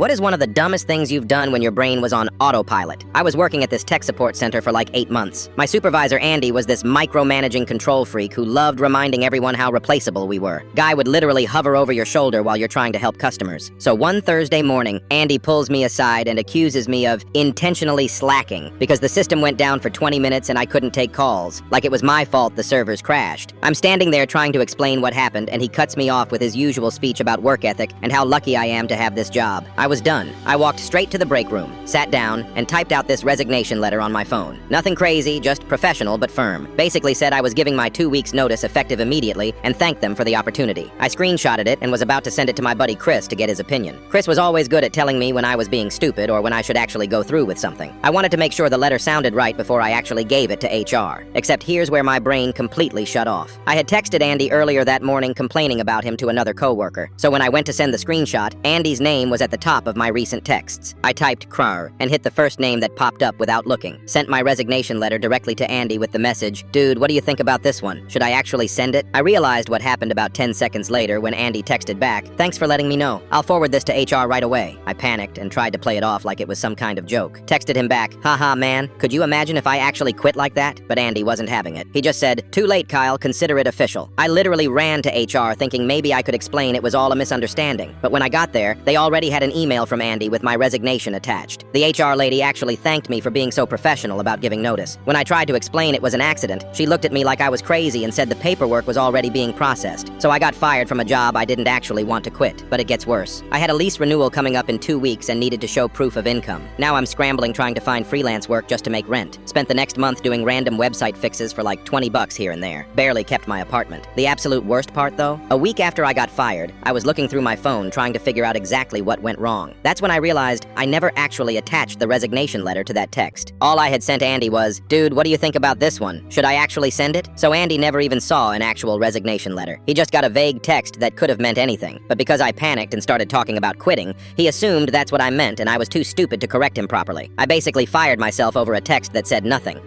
What is one of the dumbest things you've done when your brain was on autopilot? I was working at this tech support center for like 8 months. My supervisor, Andy, was this micromanaging control freak who loved reminding everyone how replaceable we were. Guy would literally hover over your shoulder while you're trying to help customers. So one Thursday morning, Andy pulls me aside and accuses me of intentionally slacking because the system went down for 20 minutes and I couldn't take calls. Like it was my fault the servers crashed. I'm standing there trying to explain what happened, and he cuts me off with his usual speech about work ethic and how lucky I am to have this job. I was done. I walked straight to the break room, sat down, and typed out this resignation letter on my phone. Nothing crazy, just professional but firm. Basically said I was giving my 2 weeks notice effective immediately and thanked them for the opportunity. I screenshotted it and was about to send it to my buddy Chris to get his opinion. Chris was always good at telling me when I was being stupid or when I should actually go through with something. I wanted to make sure the letter sounded right before I actually gave it to HR. Except here's where my brain completely shut off. I had texted Andy earlier that morning complaining about him to another coworker. So when I went to send the screenshot, Andy's name was at the top of my recent texts. I typed Krar and hit the first name that popped up without looking. Sent my resignation letter directly to Andy with the message, "Dude, what do you think about this one? Should I actually send it?" I realized what happened about 10 seconds later when Andy texted back, "Thanks for letting me know. I'll forward this to HR right away." I panicked and tried to play it off like it was some kind of joke. Texted him back, "Haha man, could you imagine if I actually quit like that?" But Andy wasn't having it. He just said, "Too late, Kyle, consider it official." I literally ran to HR thinking maybe I could explain it was all a misunderstanding. But when I got there, they already had an email from Andy with my resignation attached. The HR lady actually thanked me for being so professional about giving notice. When I tried to explain it was an accident, she looked at me like I was crazy and said the paperwork was already being processed. So I got fired from a job I didn't actually want to quit. But it gets worse. I had a lease renewal coming up in 2 weeks and needed to show proof of income. Now I'm scrambling trying to find freelance work just to make rent. Spent the next month doing random website fixes for like $20 here and there. Barely kept my apartment. The absolute worst part though? A week after I got fired, I was looking through my phone trying to figure out exactly what went wrong. That's when I realized I never actually attached the resignation letter to that text. All I had sent Andy was, "Dude, what do you think about this one? Should I actually send it?" So Andy never even saw an actual resignation letter. He just got a vague text that could have meant anything. But because I panicked and started talking about quitting, he assumed that's what I meant and I was too stupid to correct him properly. I basically fired myself over a text that said nothing.